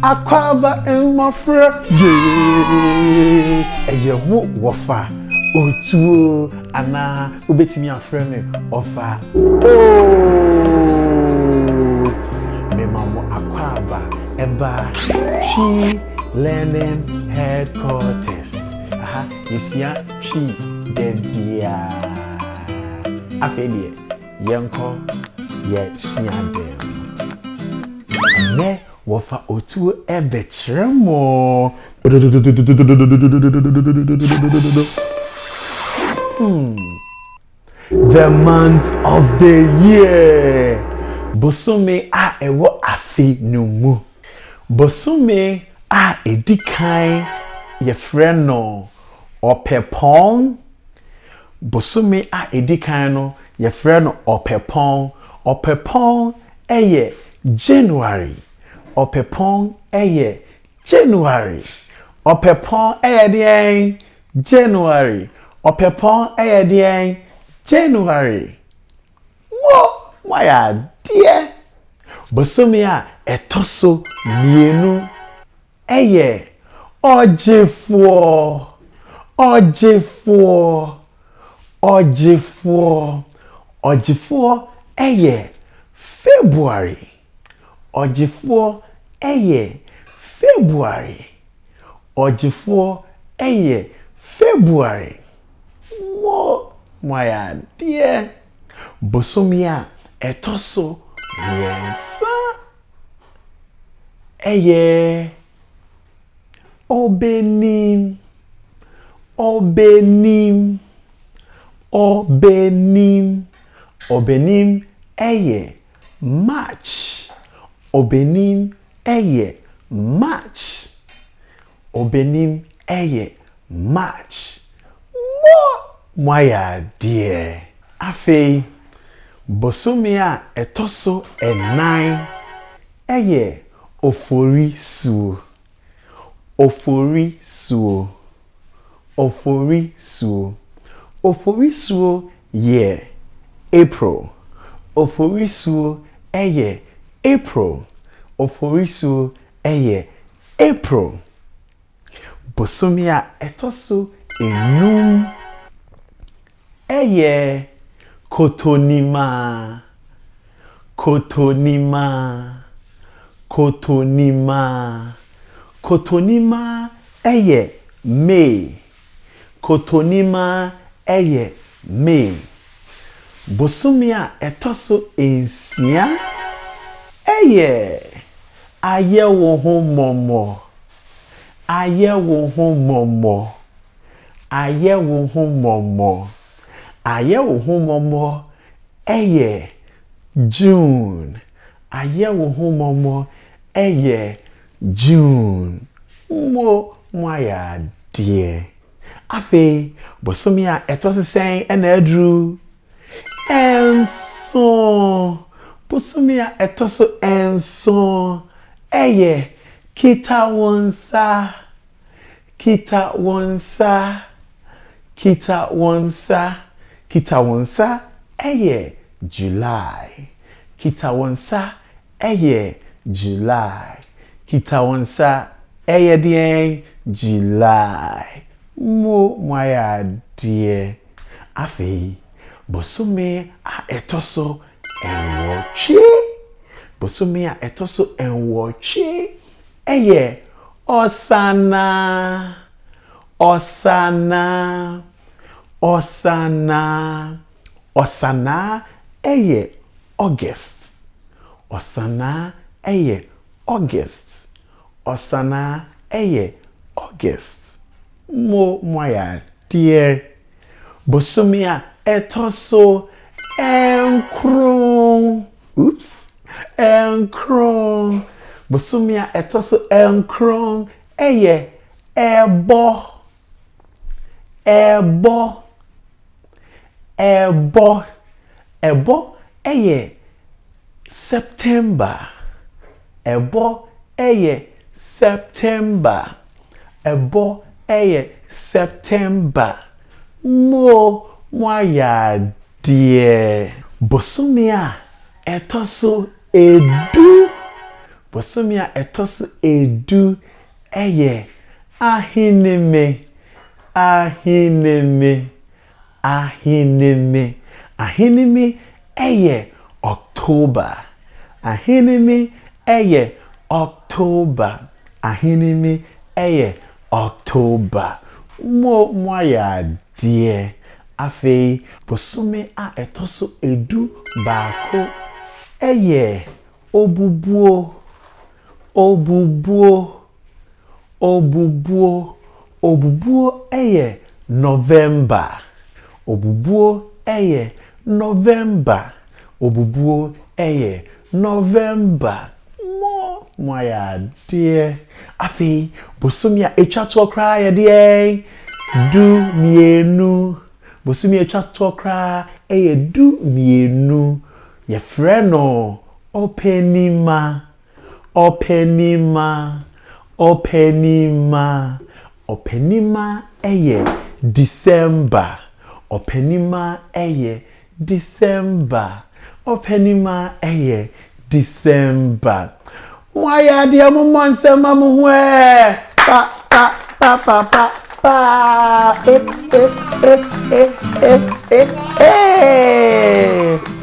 Akwaba in my friend, yeah, and you won't wafa. Otuo ana ubetimi afre me ofa. Oh, me mamo akwaba eba chi learning headquarters. Aha, yesia chi debia. Afedie yenko ye siadem. Ne wofa otuo ebetremo. The months of the year. Bosome a ewo afi numu. Bosome a edikan ye friend no OPEPON. Bosome a edikan no ye friend no OPEPON. OPEPON eye January. OPEPON eye January. OPEPON eye den January. OPEPON eye den January. Mo ya dear. Bosome a etoso mienu eye OGYEFO. OGYEFO eye February. OGYEFO eye February. OGYEFO eye February. Mo ya dear. Bosome a etoso miensa eye OBENNEM. OBENNEM eye March. OBENNEM eye March. OBENNEM eye March. Mo ya dear. Afei bosome a etoso enan eye OFORISUO. OFORISUO year April. OFORISUO eye April. OFORISUO eye April. Bosome a etoso enum eye KOTONIMA. KOTONIMA eye May. KOTONIMA eye May. Bosome a etoso ensia eye AYEWOHOMOMMO. AYEWOHOMOMMO eye June. AYEWOHOMOMMO eye June. Mo ya dear. Afei bosome a etoso sen ena adru enso. Bosome a etoso enso eye KITAWONSA. KITAWONSA eye July. KITAWONSA eye July. KITAWONSA eye den July. Mo ya dear. Afei bosome a etoso enwoche. Bosome a etoso enwoche eye OSANNA. OSANNA eye August. OSANNA eye August. OSANNA eye August. Mo ya dear. Bosome a etoso enkron. Enkron. Bosome a etoso enkron eye ebo. Eye September. Eye September. Mo ya dear. Bosome a etoso edu. bosomi a etoso edu eye ahinime ahinime ahinime ahinime eye October ahinime eye October ahinime eye October mo ya die afei bosomi a etoso edu baako eye obubuo obubuo obubuo obubuo eye November obubuo eye November obubuo eye November mo ya die afei bosomi a etwato kra ye de du mienu bosomi etwato kra eye du mienu ye freno OPENIMA OPENIMA OPENIMA OPENIMA eye December OPENIMA eye December OPENIMA eye December why are the months pa pa pa pa pa pa